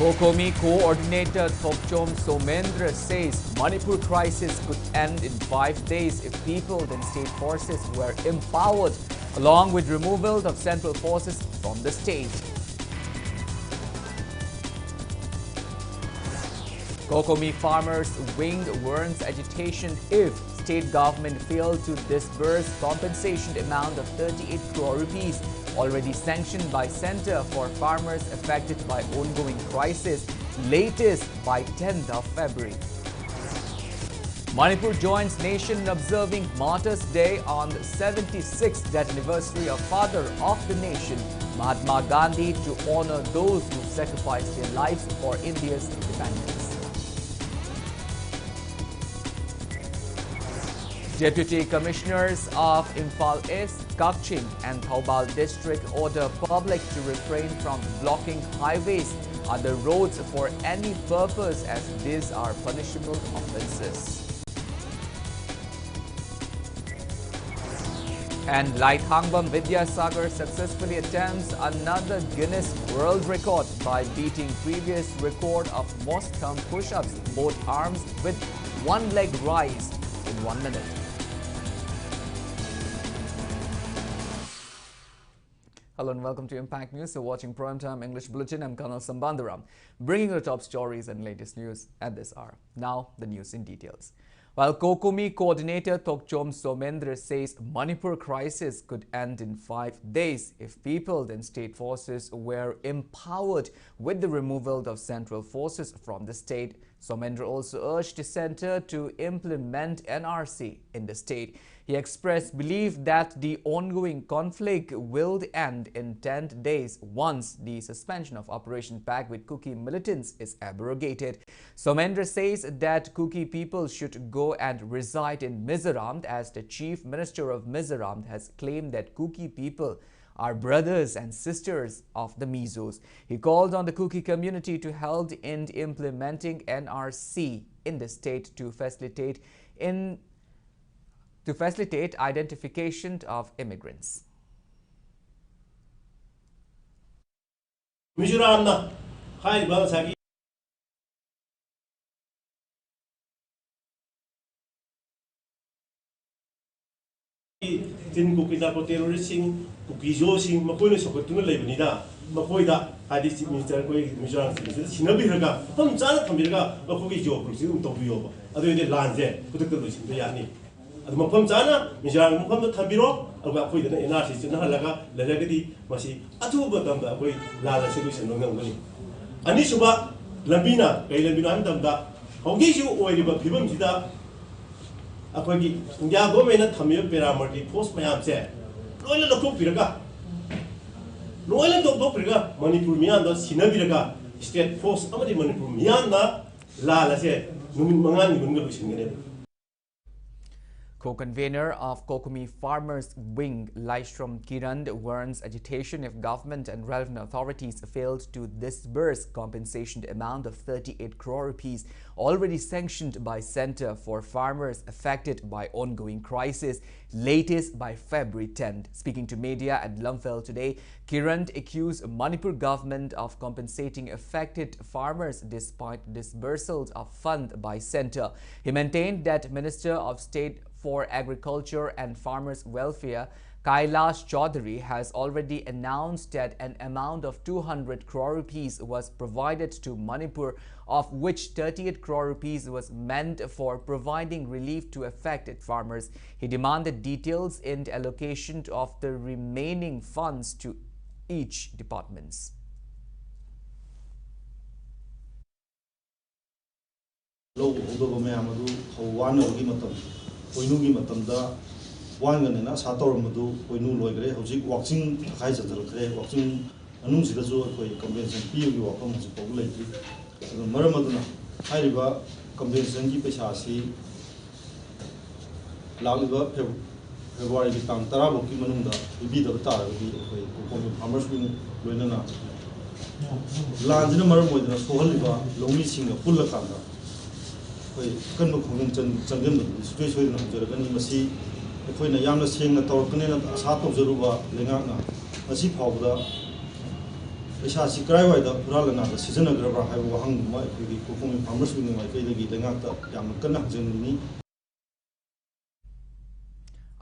Kokomi coordinator Thokchom Somendra says Manipur crisis could end in 5 days if people and state forces were empowered, along with removal of central forces from the state. Kokomi farmers wing warns agitation if state government failed to disburse compensation amount of 38 crore rupees already sanctioned by Centre for Farmers affected by ongoing crisis, latest by 10th of February. Manipur joins nation observing Martyrs' Day on the 76th death anniversary of Father of the Nation, Mahatma Gandhi, to honor those who sacrificed their lives for India's independence. Deputy Commissioners of Imphal East, Kakching and Thoubal District order public to refrain from blocking highways or the roads for any purpose, as these are punishable offences. And Laithangbam Vidyasagar successfully attempts another Guinness World Record by beating previous record of most thumb push-ups, both arms with one leg rise in 1 minute. Hello and welcome to Impact News. You're watching Primetime English Bulletin. I'm KANEL SHAMBANDURAM, bringing you the top stories and latest news at this hour. Now, the news in details. While Kokomi coordinator Thokchom Somendra says Manipur crisis could end in 5 days if people and state forces were empowered with the removal of central forces from the state, Somendra also urged the centre to implement NRC in the state. He expressed belief that the ongoing conflict will end in 10 days once the suspension of Operation Pact with Kuki militants is abrogated. Somendra says that Kuki people should go and reside in Mizoram, as the Chief Minister of Mizoram has claimed that Kuki people are brothers and sisters of the Mizos. He called on the Kuki community to help in implementing NRC in the state to facilitate identification of immigrants. Mizoram hai balsagi tin Kuki da terrorist sing Kuki jo sing makoi ne sokotuna leibani da makoi da hadi chief minister koi Mizoram sinabi raga pam chana thambiraga makoi jo kursi tobiyo adu de lanje kutuk loisin to yani adu mafam chana Mizoram mafam da thambiro adu akoi da NRC chuna halaga leragadi masi atu batam da akoi lala solution ngangani ani suba lambina kai lambina an tamda hogi ju oiriba phibam sida Apagi India government Tamil Paramati post Mayamse. Loyal Loco Piraga Loyal Loco Piraga, Manipur Mianda, Sinabiraga, State Force, Amadi Manipur Mianda, La Lase, Numangan, Yunga. Co-convener of Kokomi Farmers Wing, Laishram Kiran, warns agitation if government and relevant authorities failed to disburse compensation amount of 38 crore rupees already sanctioned by Centre for Farmers affected by ongoing crisis, latest by February 10th. Speaking to media at Lumphel today, Kiran accused Manipur government of compensating affected farmers despite disbursals of fund by Centre. He maintained that Minister of State for Agriculture and Farmers' Welfare, Kailash Chaudhary, has already announced that an amount of 200 crore rupees was provided to Manipur, of which 38 crore rupees was meant for providing relief to affected farmers. He demanded details in the allocation of the remaining funds to each departments. Oinugi matamda wanganena satormadu oinu loigre hojik watching thai jadalkre watching anung sida jo koi convention piugi wapam hojik pogu leitri maramaduna hairiba convention gi paisa si lagliba February ki tang 10 boki manungda ibi da taragi koi Kokomi farmers wing loinana lanjina maram moidna sohaliba longi singa pulla kanda kan khongin changem situation na jaragani masi khoina yamna sengna tawkane na asa to jaruba lenga na asi phawda पैसासी कराइवाइदा हुरालना सिजनग्रबा हाइबो वहांगुमा अखोगी कोकोमी farmers wing माइकैदगी लेंगाकता यामना कन्ना हजननि.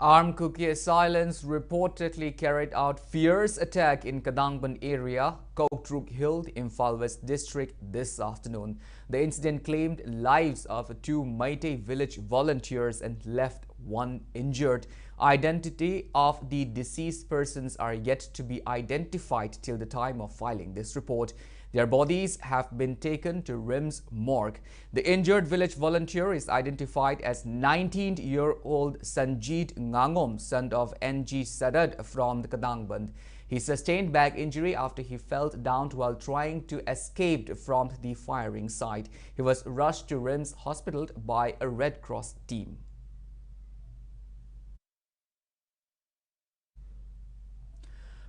Armed Kuki assailants reportedly carried out fierce attack in Kadangban area, Koktruk Hill, Imphal West district this afternoon. The incident claimed lives of 2 Meitei village volunteers and left 1 injured. Identity of the deceased persons are yet to be identified till the time of filing this report. Their bodies have been taken to RIMS morgue. The injured village volunteer is identified as 19-year-old Sanjeet Ngangom, son of NG Sarad from the Kadangban. He sustained back injury after he fell down while trying to escape from the firing site. He was rushed to RIMS hospital by a Red Cross team.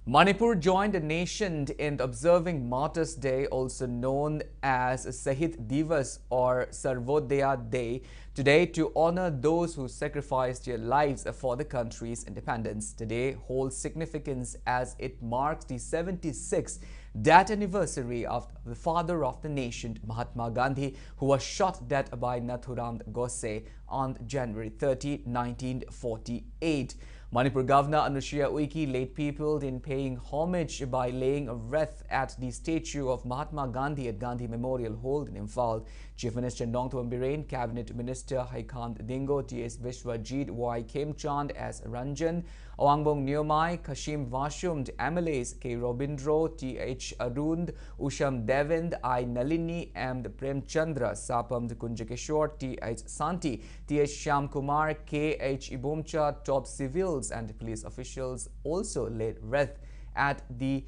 Manipur joined the nation in observing Martyrs' Day, also known as Sahid Divas or Sarvodaya Day, today to honor those who sacrificed their lives for the country's independence. Today holds significance as it marks the 76th death anniversary of the father of the nation, Mahatma Gandhi, who was shot dead by Nathuram Godse on January 30, 1948. Manipur Governor Anushya Uike led people in paying homage by laying a wreath at the statue of Mahatma Gandhi at Gandhi Memorial Hall in Imphal. Chief Minister Nongthoam Biren, Cabinet Minister Haikant Dingo, T.S. Vishwajit Y. Khemchand S. Ranjan, Awangbong Nyomai, Kashim Vashum, MLAs K. Robindro, T.H. Arund, Usham Devind, I. Nalini, M. Premchandra, Sapam Kunjakeshwar, T.H. Santi, T.H. Shyam Kumar, K.H. Ibumcha, top civils and police officials also laid wreath at the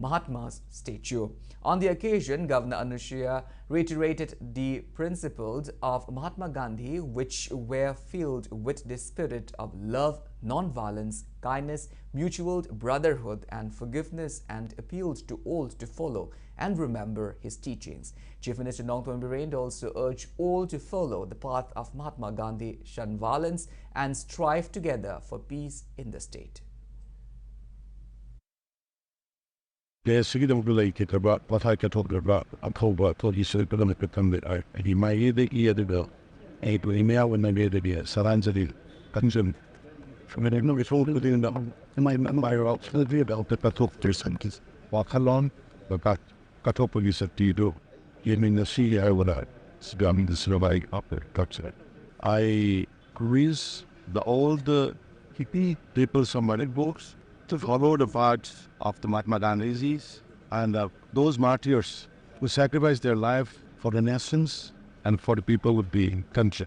Mahatma's statue. On the occasion, Governor Anushya reiterated the principles of Mahatma Gandhi, which were filled with the spirit of love, non-violence, kindness, mutual brotherhood and forgiveness, and appealed to all to follow and remember his teachings. Chief Minister Nongthoam Biren also urged all to follow the path of Mahatma Gandhi, shun violence and strive together for peace in the state. There's significant related about what I can talk about. October 27th, September, he made the year the bill. And we may when I made the year, Saranjali, Kanjum. From the no result within the my about the about the Patok percent. Walk along, but Katopolis at Tido. You mean the sea, I would have. Spamming the surviving up there, touch I grease the old hippie people, somebody books. To follow the path of the Mahatma Gandhis and those martyrs who sacrificed their life for the nations and for the people of the country.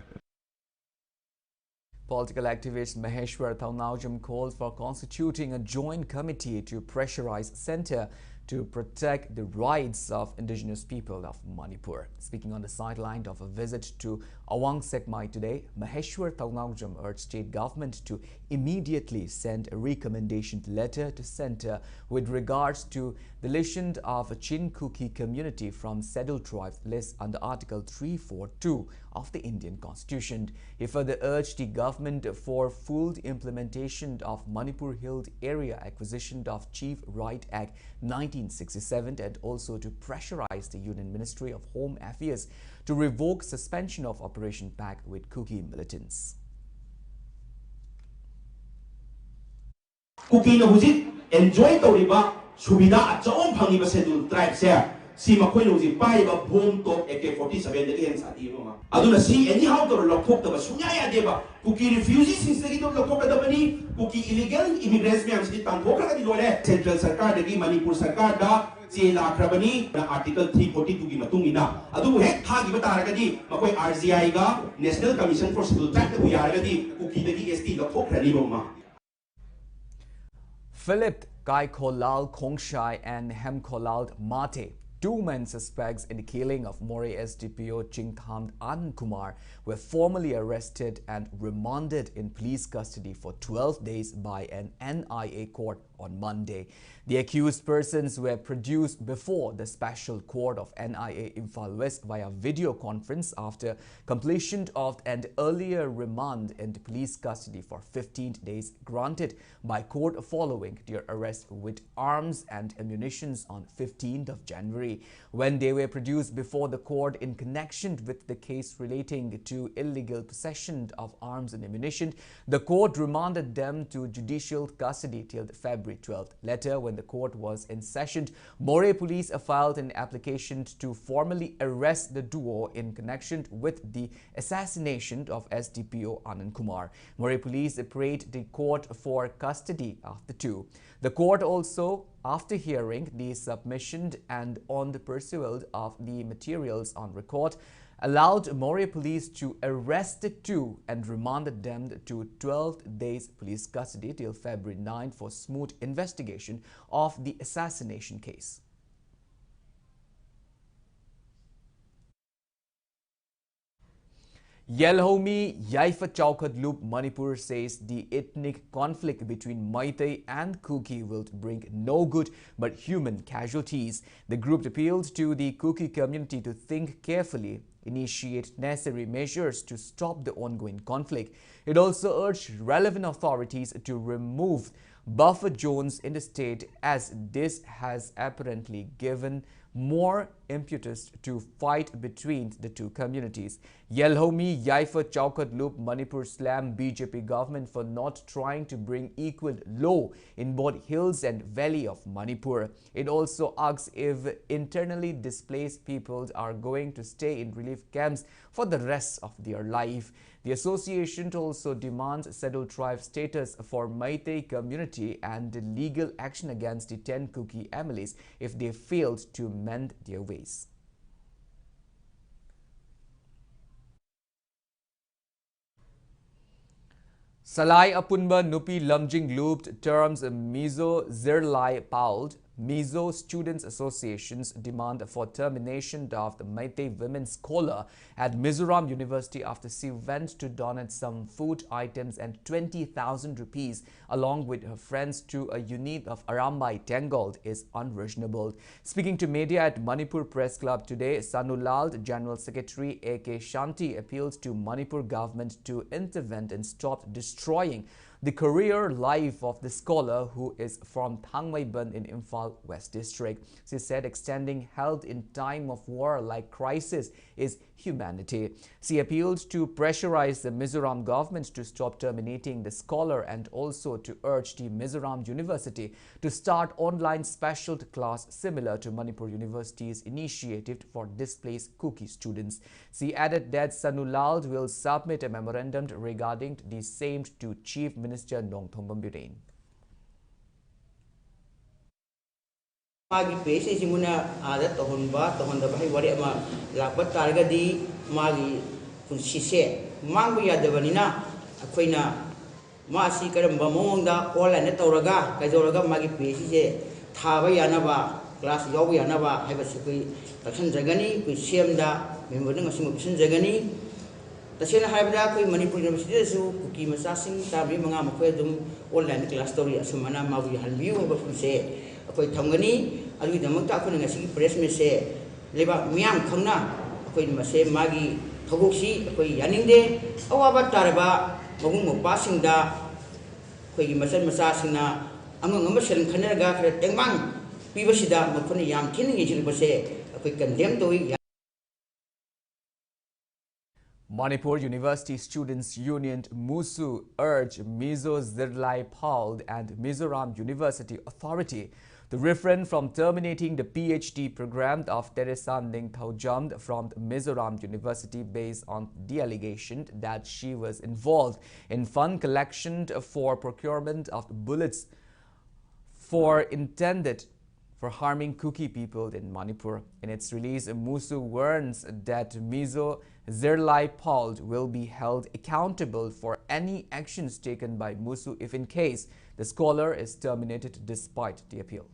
Political activist Maheshwar Thaunajam called for constituting a joint committee to pressurize Centre to protect the rights of indigenous people of Manipur. Speaking on the sideline of a visit to Awang Sekmai today, Maheshwar Thaunajam urged state government to immediately send a recommendation letter to Centre with regards to the deletion of a Chin Kuki community from scheduled tribes list under Article 342 of the Indian Constitution. He further urged the government for full implementation of Manipur Hill Area Acquisition of Chief Right Act 1967 and also to pressurize the Union Ministry of Home Affairs to revoke suspension of Operation Pact with Kuki militants. Kuki na hujik enjoy toriba subida achon phangiba schedule tribe se si makhoi hujik paiba bomb top AK-47 dagi hen sati ma aduna si anyhow to lokhok ta sunya ya deba Kuki refugees since to lokhok da bani Kuki illegal immigrants me amsi tangkok ka di lore central sarkar dagi Manipur sarkar da Chela Krabani Article 342 ki matungina adu hek thagi bataragadi makoi RGI ga National Commission for Scheduled Tribes ku yaragadi Kuki dagi ST lokhok rani ma Philip Kai Kolal Khongshai and Hem Kolal Mate Two men suspects in the killing of More SDPO Chingtham Anand Kumar were formally arrested and remanded in police custody for 12 days by an NIA court on Monday. The accused persons were produced before the Special Court of NIA Imphal West via video conference after completion of an earlier remand in the police custody for 15 days granted by court following their arrest with arms and ammunition on 15th of January. When they were produced before the court in connection with the case relating to illegal possession of arms and ammunition, the court remanded them to judicial custody till February 12th. Later, when the court was in session, More police filed an application to formally arrest the duo in connection with the assassination of SDPO Anand Kumar. More police prayed the court for custody of the two. The court also, after hearing the submission and on the pursuit of the materials on record, allowed More police to arrest the two and remanded them to 12 days police custody till February 9 for smooth investigation of the assassination case. Yelhomi Yaifa Chaukat Loop Manipur says the ethnic conflict between Meitei and Kuki will bring no good but human casualties. The group appealed to the Kuki community to think carefully, initiate necessary measures to stop the ongoing conflict. It also urged relevant authorities to remove buffer zones in the state, as this has apparently given more impetus to fight between the two communities. Yelhomi Yaifa Chaukat Loop Manipur slammed BJP government for not trying to bring equal law in both hills and valley of Manipur. It also asks if internally displaced people are going to stay in relief camps for the rest of their life. The association also demands scheduled tribe status for Meitei community and legal action against the 10 Kuki MLAs if they failed to mend their ways. Salai Apunba Nupi Lumjing looped terms Mizo Zirlai Pauld. Mizo Students Association's demand for termination of the Meitei women scholar at Mizoram University after she went to donate some food items and 20,000 rupees along with her friends to a unit of Arambai Tengold is unreasonable. Speaking to media at Manipur Press Club today, Sanulal General Secretary A.K. Shanti appealed to Manipur government to intervene and stop destroying the career life of the scholar who is from Thangmaiban in Imphal West District. She said extending help in time of war like crisis is humanity. She appealed to pressurize the Mizoram government to stop terminating the scholar and also to urge the Mizoram University to start online special class similar to Manipur University's initiative for displaced Kuki students. She added that Sanulal will submit a memorandum regarding the same to Chief Minister Nongthombam Birain. Magi pesi simuna ada tahun da bahai wari ama lakbat targadi magi kunsi se mangbu yadabanina akoina masi karam bamongda kola ne tawraga kaidoraga magi pesi se thaba yanaba class yaw yanaba haiba sikui takshan jagani ku semda member ngasimu pisan jagani tasena haibda koi Manipur University su kuki masasing tabi manga makhoi dum online class story asumana mabu halbiu ba kunse akoi thamgani agi damakta akoi ngasi press me se leba miam khangna akoi mase magi thogoksi akoi yaningde awaba tarba magung mopa singda akoi gi masal masa singna amang ngam sel khaneraga khare tengmang pibasida makhoni yam thiningi jilbase akoi condemn toi. Manipur University Students' Union MUSU urged Mizo Zirlai Pauld and Mizoram University Authority to refrain from terminating the PhD program of Teresa Ningthaujam from Mizoram University based on the allegation that she was involved in fund collection for procurement of bullets intended for harming Kuki people in Manipur. In its release, MUSU warns that Mizo Zirlai Pauld will be held accountable for any actions taken by MUSU if in case the scholar is terminated despite the appeal.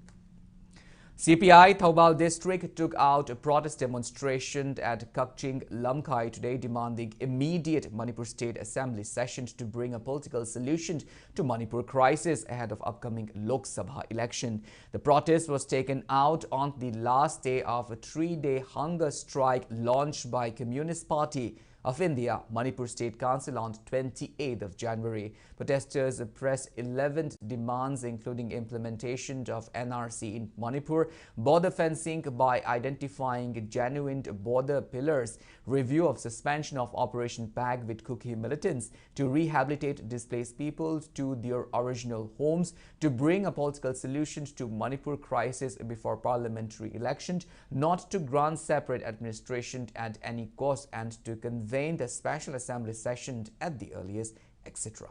CPI Thoubal district took out a protest demonstration at Kakching, Lamkai today, demanding immediate Manipur State Assembly session to bring a political solution to Manipur crisis ahead of upcoming Lok Sabha election. The protest was taken out on the last day of a 3-day hunger strike launched by Communist Party of India, Manipur State Council on 28th of January. Protesters pressed 11 demands including implementation of NRC in Manipur, border fencing by identifying genuine border pillars, review of suspension of Operation PAG with Kuki militants, to rehabilitate displaced people to their original homes, to bring a political solution to Manipur crisis before parliamentary elections, not to grant separate administration at any cost, and to convene the special assembly session at the earliest, etc.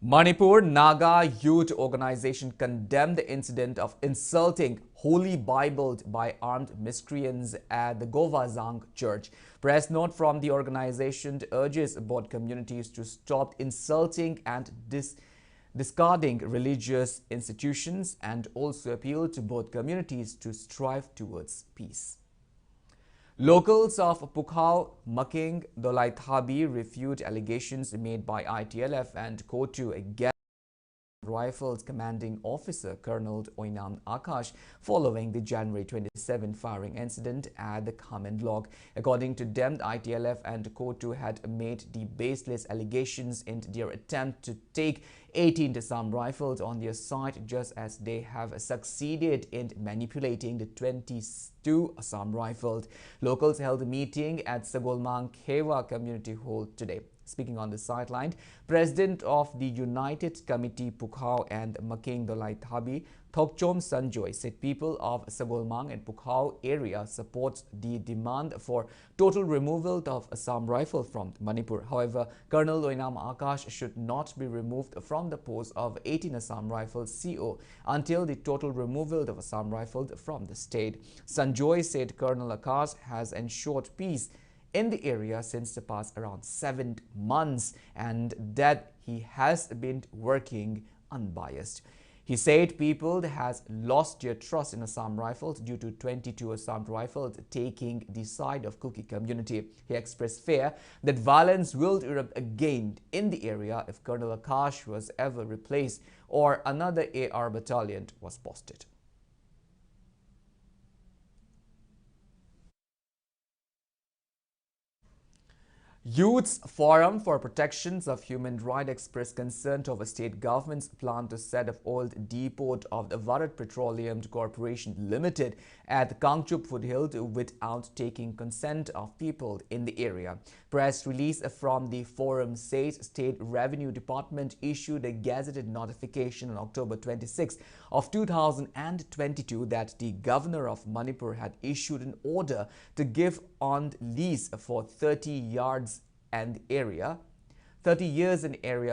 Manipur Naga Youth Organization condemned the incident of insulting Holy Bible by armed miscreants at the Govazang Church. Press note from the organization urges both communities to stop insulting and discarding religious institutions, and also appeal to both communities to strive towards peace. Locals of Pukhao, Making, Dolaithabi refute allegations made by ITLF and Kotu against Rifles Commanding Officer Colonel Oinam Akash following the January 27 firing incident at the KANEL block. According to them, ITLF and Kotu had made the baseless allegations in their attempt to take 18 Assam rifles on their side, just as they have succeeded in manipulating the 22 Assam rifles. Locals held a meeting at Sagolmang Khewa Community Hall today. Speaking on the sideline, President of the United Committee Pukhao and Making Dolaithabi, Thokchom Sanjoy, said people of Sagolmang and Pukhao area support the demand for total removal of Assam rifle from Manipur. However, Colonel Oinam Akash should not be removed from the post of 18 Assam Rifles CO until the total removal of Assam rifles from the state. Sanjoy said Colonel Akash has ensured peace in the area since the past around 7 months and that he has been working unbiased. He said people has lost their trust in Assam Rifles due to 22 Assam Rifles taking the side of Kuki community. He expressed fear that violence will erupt again in the area if Colonel Akash was ever replaced or another AR battalion was posted. Youth's Forum for Protections of Human Rights expressed concern over state government's plan to set up oil depot of the Bharat Petroleum Corporation Limited at Kangchup Foothill without taking consent of people in the area. Press release from the forum says State Revenue Department issued a gazetted notification on October 26 of 2022 that the governor of Manipur had issued an order to give on lease for 30 years in area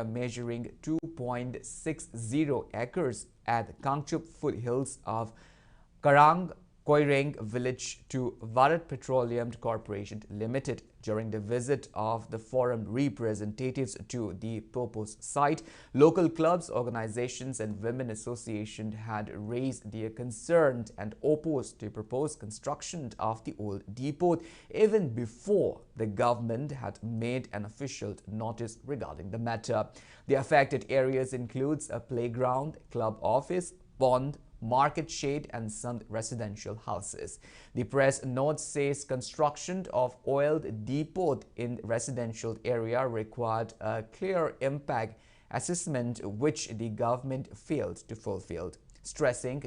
measuring 2.60 acres at Kangchup foothills of Karang Koireng village to Bharat Petroleum Corporation Limited. During the visit of the forum representatives to the proposed site, local clubs, organizations and women associations had raised their concerns and opposed the proposed construction of the old depot even before the government had made an official notice regarding the matter. The affected areas includes a playground, club office, pond, market shade and some residential houses. The press note says construction of oil depot in residential area required a clear impact assessment which the government failed to fulfill, stressing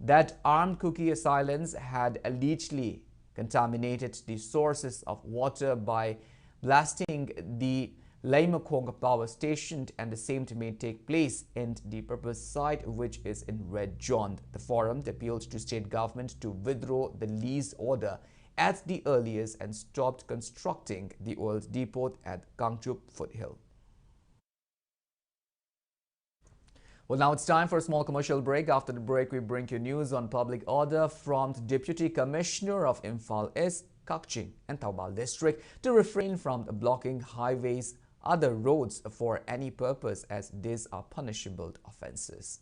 that armed Kuki assailants had allegedly contaminated the sources of water by blasting the Laimakong power station, and the same may take place in the proposed site which is in red zone. The forum appealed to state government to withdraw the lease order at the earliest and stopped constructing the oil depot at Kangchup Foothill. Well, now it's time for a small commercial break. After the break, we bring you news on public order from the Deputy Commissioner of Imphal East, Kakching and Thoubal District to refrain from blocking highways other roads for any purpose, as these are punishable offences.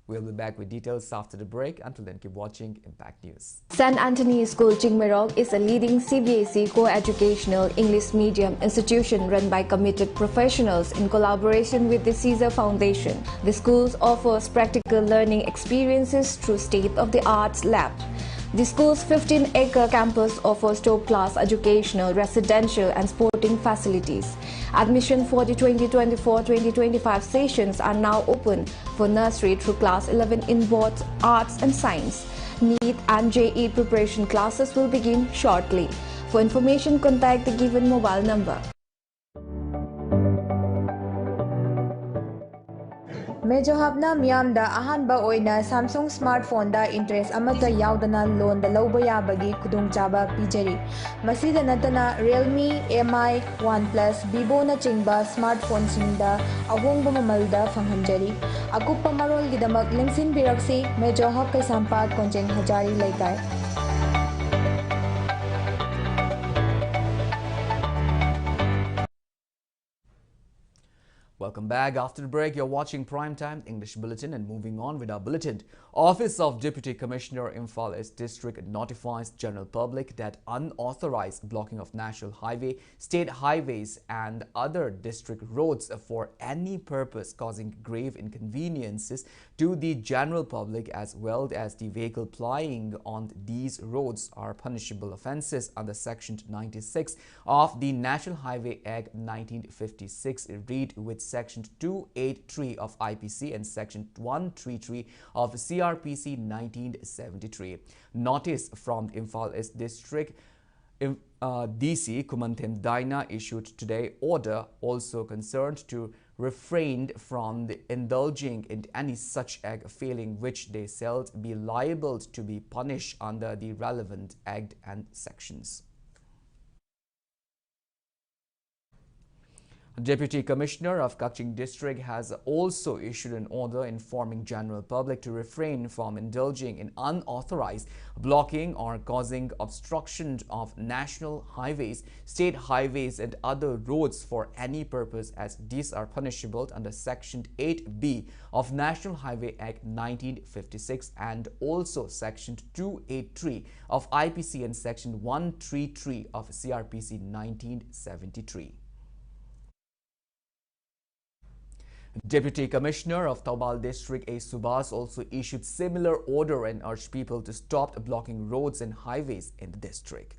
We'll be back with details after the break. Until then, keep watching Impact News. St. Anthony School, Jingmerok is a leading CBSE co-educational English medium institution run by committed professionals in collaboration with the Caesar Foundation. The school offers practical learning experiences through state-of-the-art lab. The school's 15-acre campus offers top-class educational, residential and sporting facilities. Admission for the 2024-2025 sessions are now open for nursery through class 11 in both arts and science. NEET and JEE preparation classes will begin shortly. For information, contact the given mobile number. Medyo habna miyamda ahanba oina Samsung smartphone da interest amata yaudana loan da lauba yabagi khudungchaba pijari. Masida natana Realme, MI, OnePlus, Vivo na chingba smartphone singda ahongba mamalda fanghanjari. Akuppa marol gidamak lingsin biraksi Medyo hab kay sampat konjeng hajari laikai. Welcome back. After the break, you're watching Primetime English Bulletin, and moving on with our bulletin. Office of Deputy Commissioner Imphal East District notifies general public that unauthorized blocking of national highway, state highways and other district roads for any purpose causing grave inconveniences to the general public as well as the vehicle plying on these roads are punishable offences under Section 96 of the National Highway Act 1956, read with Section 283 of IPC and Section 133 of CRPC 1973. Notice from Imphal East District DC Kumanthim Daina issued today order also concerned to refrain from indulging in any such act, failing which they shall be liable to be punished under the relevant act and sections. Deputy Commissioner of Kaching District has also issued an order informing general public to refrain from indulging in unauthorized blocking or causing obstruction of national highways, state highways and other roads for any purpose, as these are punishable under Section 8B of National Highway Act 1956 and also Section 283 of IPC and Section 133 of CRPC 1973. Deputy Commissioner of Taubal District A. Subhas also issued similar order and urged people to stop blocking roads and highways in the district.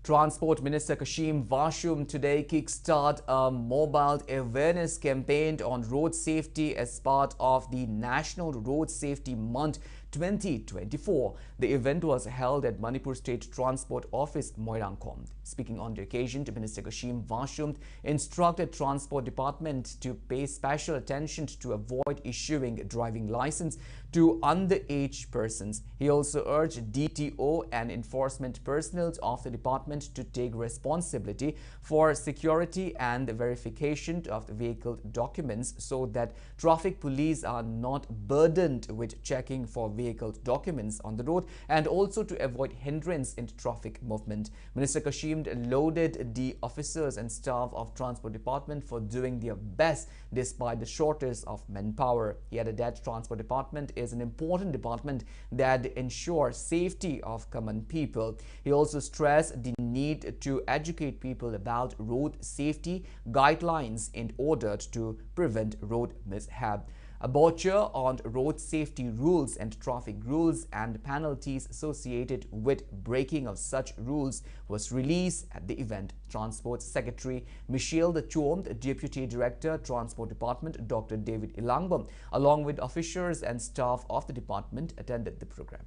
Transport Minister Kashim Washum today kickstart a mobile awareness campaign on road safety as part of the National Road Safety Month 2024. The event was held at Manipur State Transport Office, Moirangkom. Speaking on the occasion, Minister Kashim Washum instructed Transport Department to pay special attention to avoid issuing driving license to underage persons. He also urged DTO and enforcement personnel of the department to take responsibility for security and verification of the vehicle documents so that traffic police are not burdened with checking for vehicle documents on the road, and also to avoid hindrance in traffic movement. Minister Kashim lauded the officers and staff of Transport Department for doing their best despite the shortage of manpower. He added that Transport Department is an important department that ensures safety of common people. He also stressed the need to educate people about road safety guidelines in order to prevent road mishap. A brochure on road safety rules and traffic rules and penalties associated with breaking of such rules was released at the event. Transport Secretary Michelle Chuom, Deputy Director, Transport Department Dr. David Ilangbam, along with officials and staff of the department attended the program.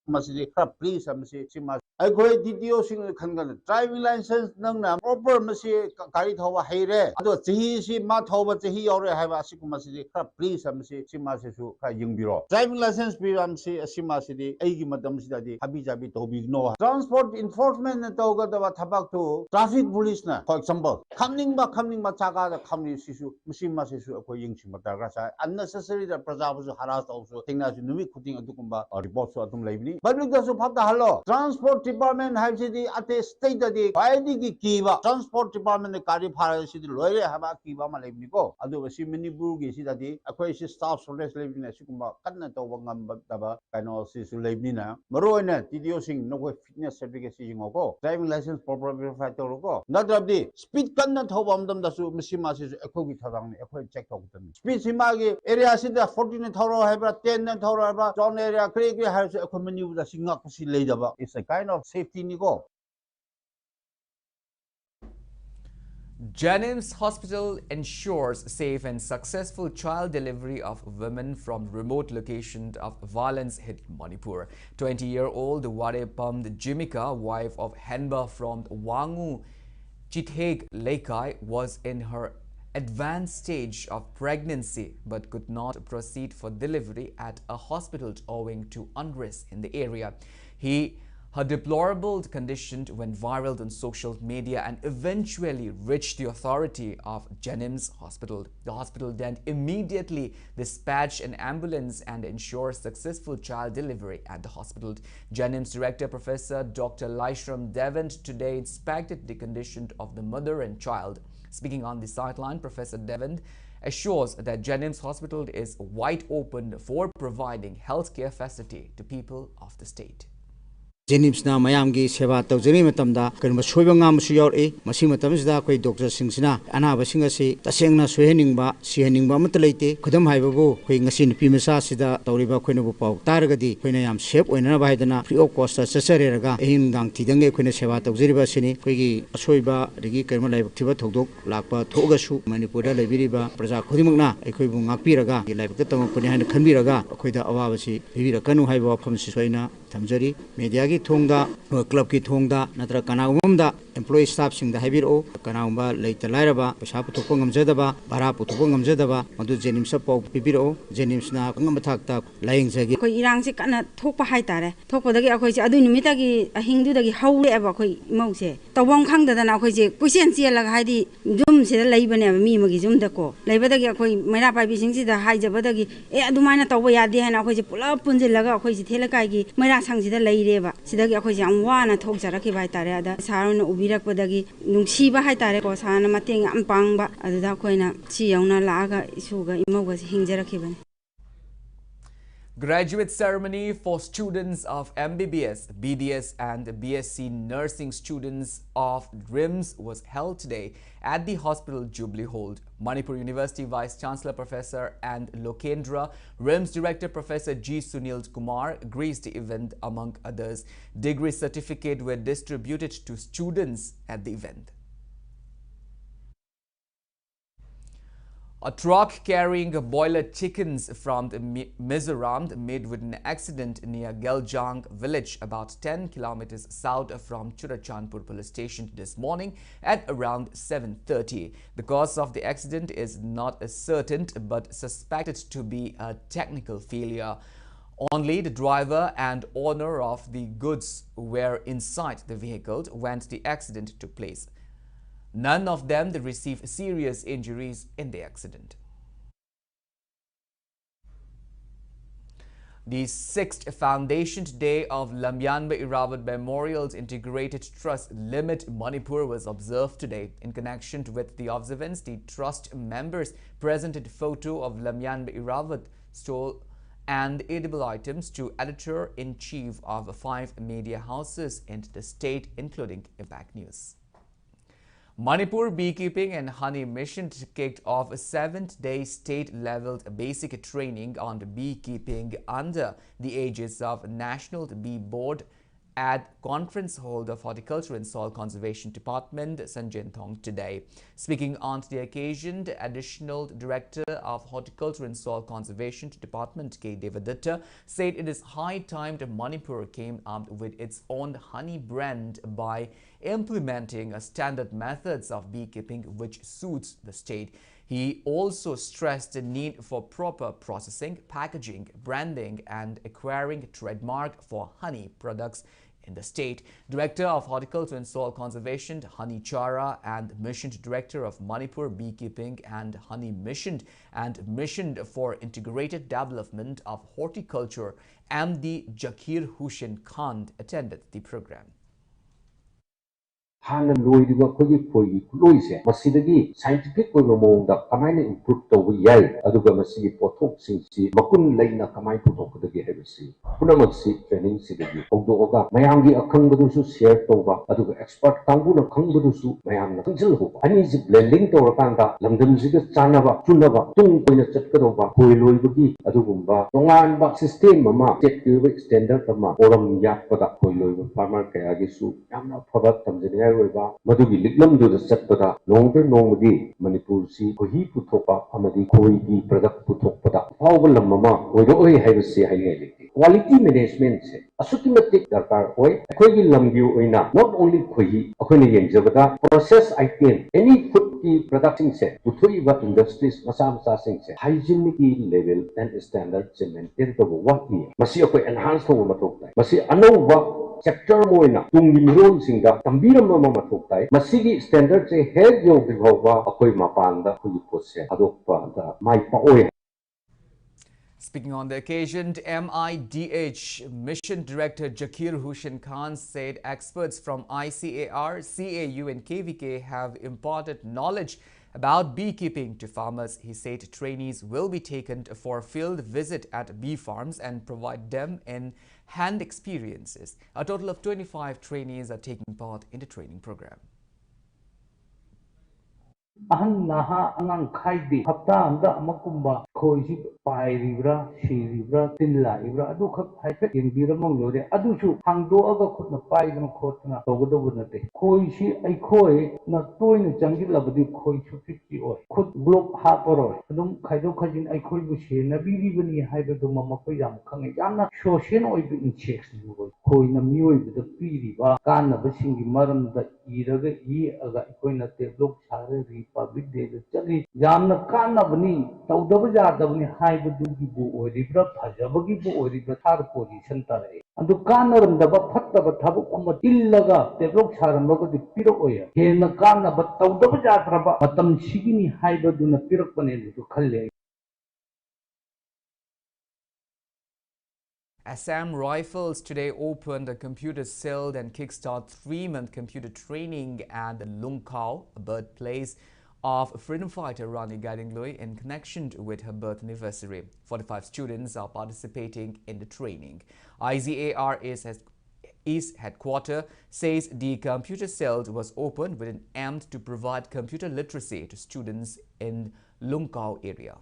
masidi khara please amsi sima akhoi DTO sing khangan driving license nangna proper masi gari thoba haire ado chahi si ma thoba chahi yaure haiba asikuma sidi khara please amsi sima se su kha yingbiro driving license bi amsi asima sidi aigi madam sidadi habi jabi tobi no transport enforcement na toga da thabak to traffic police na for example khamning ba chaga da khamni sisu musima sisu akhoi yingsi matagra sa unnecessary da praja bu haras also thingna su numi khuding adukumba report so adum laibni public da su phapta hallo transport department haibsidi ate state da di ki kiba transport department kari phara sidi loire haba kiba ma laibni ko adu si Manipur gi sida di akhoi si staff shortage laibni na sikumba kanna tawba ngam daba kaino si su laibni na maro na TDO sing no fitness certificate si jingo driving license proper verify to ko nadrabdi speed kanna thoba amdam da su misima si akhoi gi thadang ni akhoi check to gutan speed sima gi area sida 14 thoro haibra 10 thoro haibra zone area kre ha su akhoi Manipur da singa kusi leidaba it's a kind of safety ni ko. Jennings Hospital ensures safe and successful child delivery of women from remote locations of violence-hit Manipur. 20-year-old Warepam Jimika, wife of Henba from Wangu Chitheg Lekai, was in her advanced stage of pregnancy but could not proceed for delivery at a hospital owing to unrest in the area. Her deplorable condition went viral on social media and eventually reached the authority of Jennings Hospital. The hospital then immediately dispatched an ambulance and ensured successful child delivery at the hospital. Jennings Director Professor Dr. Laishram Devand today inspected the condition of the mother and child. Speaking on the sideline, Professor Devand assures that Jennings Hospital is wide open for providing healthcare facility to people of the state. Jennings na mayamgi seva tawjari matamda kanba soiba ngam su yaure masi matamsida koi doctor singsina anaba singasi tasengna soheningba siheningba matleite khudam haibabu koi ngasi nupi masa sida tawriba khoina bu pau taragadi khoina yam safe oina ba haidana free of cost sasareraga ehin dang tidange khoina seva tawjari ba sini koi gi asoiba rigi kerma laibak thiba thodok lakpa thogasu Manipurda laibiriba praja khudimakna ekhoi bu ngakpiraga laibak tamapani haina khanbiraga khoida awabasi bibira kanu haiba famsi soina tamjari media ki thongda club ki thongda natra kanagumda employee staff sing da habiro kanagumba leita lairaba pesa puthokpa ngamjadaba bara puthokpa ngamjadaba madu Jennings pau pibiro Jennings na ngam thakta laing jagi koi irang se kana thokpa hai tare thokpa dagi akhoi se adu numita gi ahingdu dagi haule aba khoi mause tawang khangda dana akhoi je question chela haidi jum se leibane mi magi jum da ko leibadagi akhoi maira pai bi sing si da hai jabadagi e adumaina tawba yadi hana akhoi je pula punjilaga akhoi je thela kai gi maira 상지다 레이레바 시다기 아코지 암와나 톡자라키 바이타레다 사로나 우비락바다기 눅시바 하이타레고 사나 마땡 암빵바 아두다 코이나 치영나 라가 이수가 이모가 힌제라키바네. Graduate ceremony for students of MBBS, BDS and BSc nursing students of RIMS was held today at the hospital Jubilee Hall. Manipur University Vice Chancellor Professor and Lokendra, RIMS Director Professor G. Sunil Kumar graced the event. Among others, degree certificates were distributed to students at the event. A truck carrying boiler chickens from Mizoram met with an accident near Geljang village about 10 kilometers south from Churachandpur police station this morning at around 7:30. The cause of the accident is not certain but suspected to be a technical failure. Only the driver and owner of the goods were inside the vehicle when the accident took place. None of them received serious injuries in the accident. The 6th Foundation Day of Lamyanba Irawat Memorials Integrated Trust Limit Manipur was observed today. In connection with the observance, the trust members presented photo of Lamyanba Irawat stole and edible items to editor-in-chief of 5 media houses in the state, including Impact News. Manipur Beekeeping and Honey Mission kicked off a 7th-day state-level basic training on beekeeping under the aegis of National Bee Board at Conference Hall of Horticulture and Soil Conservation Department, Sanjay Thong, today. Speaking on the occasion, the Additional Director of Horticulture and Soil Conservation Department, K. Devadatta, said it is high time that Manipur came up with its own honey brand by implementing standard methods of beekeeping which suits the state. He also stressed the need for proper processing, packaging, branding and acquiring trademark for honey products in the state. Director of Horticulture and Soil Conservation, Honey Chara, and Mission Director of Manipur Beekeeping and Honey Mission and Mission for Integrated Development of Horticulture, MD Zakir Hussain Khan, attended the program. Hana loidiba khogi khoi loise masidagi scientific koi mongda kamaina improve to yai aduga masigi pothok singsi makun leina kamai puthok dagi hebisi punamaksi training sidagi ogdoga mayamgi akhangdu su share toba aduga expert kangu na khangdu su mayamna khangsil ho ani ji blending to rakanda lamdam jiga chanaba chunaba tung koina chatkadova khoi loibagi adugumba tongan ba system mama check standard ma oram yakpada khoi loiba farmer kaya gi su yamna phaba tamjini Madugi Liklam do the Setpada, longer Nomadi, Manipur si, Kohi Putopa, Amadi Koi product Putopada, Powell Mama, Odo have a say highly. Quality management, asutimatic Dakar Oi, Kogi Lambu Oina, not only Kohi, Okoni and Javada, process item, any food production set, Putuiva industries, Masam Sassing set, hygienic level and standard maintained over 1 year. Masioko enhanced over Matokta. Masi Anova. Sector moina tungi miron singda tambiram mama mathoktai masigi standard se head yo bhova akoi mapanda khui posse adokpa da mai pa oi. Speaking on the occasion, MIDH Mission Director Zakir Hussain Khan said experts from ICAR, CAU and KVK have imparted knowledge about beekeeping to farmers. He said trainees will be taken for a field visit at bee farms and provide them in hand experiences. A total of 25 trainees are taking part in the training program. Ahan naha angang khaidi hapta anda amakumba khoisi pai ribra si ribra tinla ribra adu khak haifet yengbira monglore adu su hangdo aga khutna pai gam khotna togodo bunate khoisi ai khoi na toina changi labadi khoi su fiti oi khut block ha poroi adum khaido khajin ai khoi bu se na biri bani haiba do mama ko yam khange yamna social oi bu insects bu khoi na mioi bu da piri ba kana ba singi maram da iraga aga koina te block sare Public Day Chali Yamna Kana Bani, Taudavaja Davani High Budu or Ribra Pajabagi or Ribra Tar position Tare. And to Kana and the Bapata Tabu Illaga, the Rock Saramago the Piroya. Hena Kana but Taudavaja Traba, Matam Shigini High Baduna Piropanel to Kale. Assam Rifles today opened a computer-celled and kickstart 3-month computer training at the Lungkau, a birthplace of freedom fighter Rani Gadingloi, in connection with her birth anniversary. 45 students are participating in the training. ICAR East Headquarters says the computer cell was opened with an aim to provide computer literacy to students in Lungkau area.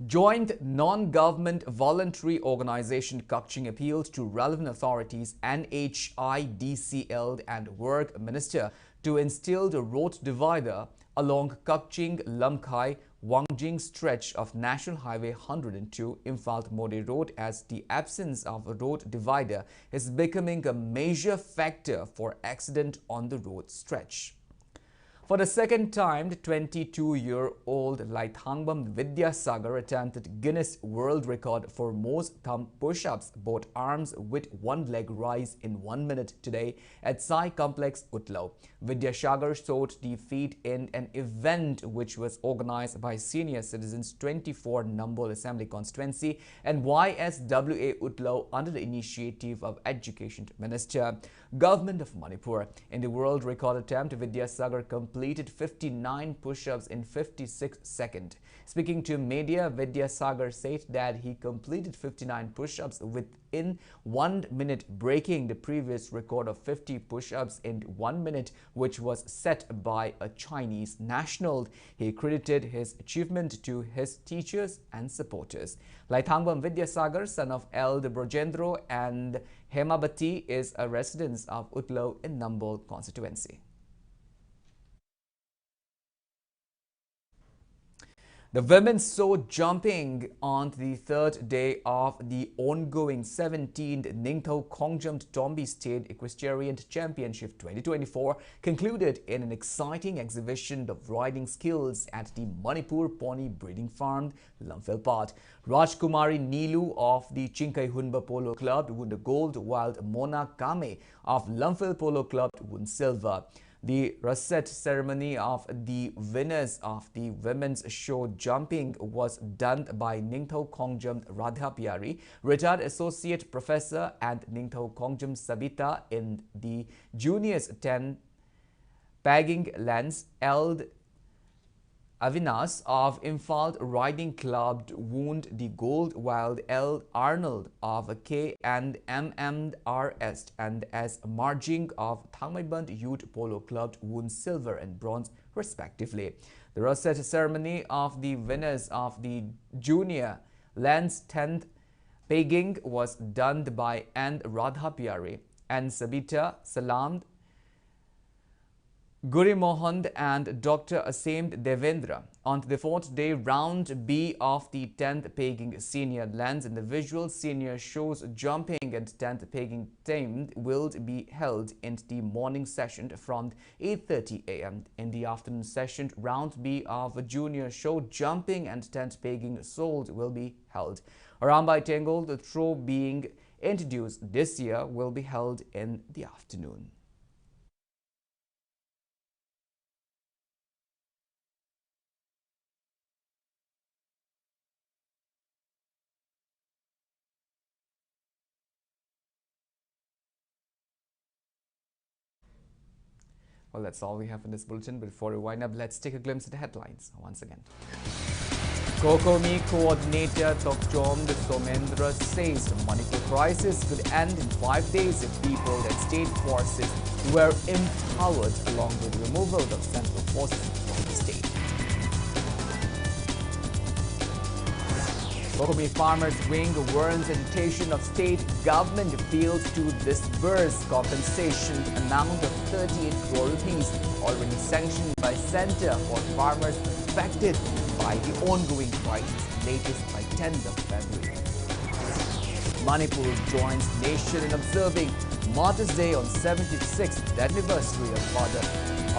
Joint non-government voluntary organization Kakching appealed to relevant authorities, NHIDCL and Work Minister to install the road divider along Kakching-Lamkai Wangjing stretch of National Highway 102 Imphal Mode Road, as the absence of a road divider is becoming a major factor for accident on the road stretch. For the second time, the 22-year-old Laithangbam Vidya Sagar attempted Guinness World Record for most thumb push-ups, both arms with one leg rise in 1 minute today at Sai Complex, Utlau. Vidya Sagar sought the feat in an event which was organized by Senior Citizens 24 Nambol Assembly Constituency and YSWA Utlau under the initiative of Education Minister, Government of Manipur. In the world record attempt, Vidya Sagar completed completed 59 push-ups in 56 seconds. Speaking to media, Vidyasagar said that he completed 59 push-ups within 1 minute, breaking the previous record of 50 push-ups in 1 minute, which was set by a Chinese national. He credited his achievement to his teachers and supporters. Laithangam Vidyasagar, son of L. Brojendro and Hemabati, is a resident of Utlo in Nambol constituency. The women saw jumping on the third day of the ongoing 17th Ningthau Khongjam Tombi State Equestrian Championship 2024 concluded in an exciting exhibition of riding skills at the Manipur Pony Breeding Farm, Lamphilpat. Rajkumari Nilu of the Chinkai Hunba Polo Club won the gold, while Mona Kame of Lamphil Polo Club won silver. The russet ceremony of the winners of the women's show jumping was done by Ningthau Khongjam Radha Pyari, retired associate professor, and Ningthau Khongjam Sabita in the juniors 10 pegging lens. Eld Avinas of Imphal Riding Club won the gold, while L. Arnold of K and MMRS and S. Marjing of Thangmaiband Youth Polo Club won silver and bronze respectively. The rosette ceremony of the winners of the junior Lens 10th pegging was done by N. Radha Pyari and Sabita Salam Guri Mohan and Dr. Asem Devendra. On the fourth day, round B of the 10th pegging senior lands individual senior shows jumping and 10th pegging team will be held in the morning session from 8:30 a.m. In the afternoon session, round B of junior show jumping and 10th pegging sold will be held. Arambai Tengol, the throw being introduced this year, will be held in the afternoon. Well, that's all we have in this bulletin. Before we wind up, let's take a glimpse at the headlines once again. Kokomi coordinator Tokjom Somendra says the Manipur crisis could end in 5 days if people and state forces were empowered, along with removal of central forces from the state. Kokomi Farmers Wing warns intention of state government fails to disburse compensation amount of 38 crore rupees already sanctioned by Centre for Farmers affected by the ongoing crisis, latest by 10th of February. Manipur joins nation in observing Martyrs' Day on 76th anniversary of Father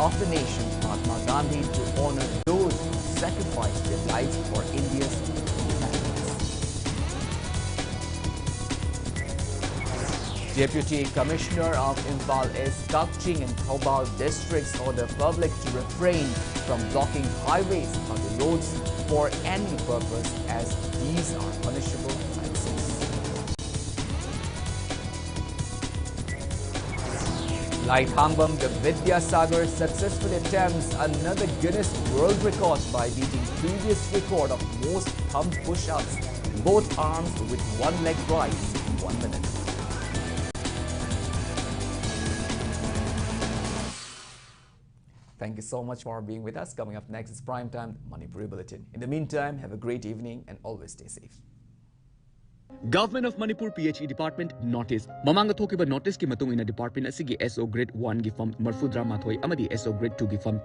of the Nation, Mahatma Gandhi, to honor those who sacrificed their lives for India's independence. Deputy Commissioner of Imphal East, Kakching and Thoubal districts order public to refrain from blocking highways or the roads for any purpose, as these are punishable offences. Laithangam Vidyasagar successfully attempts another Guinness World Record by beating previous record of most thumb push-ups in both arms with one leg rise in 1 minute. Thank you so much for being with us. Coming up next is Primetime Manipur Bulletin. In the meantime, have a great evening and always stay safe. Government of Manipur PHE Department notice. Mamanga thokiba notice ki matung ina department asigi SO grade 1 gi form marfudra mathoi amadi SO grade 2 gi form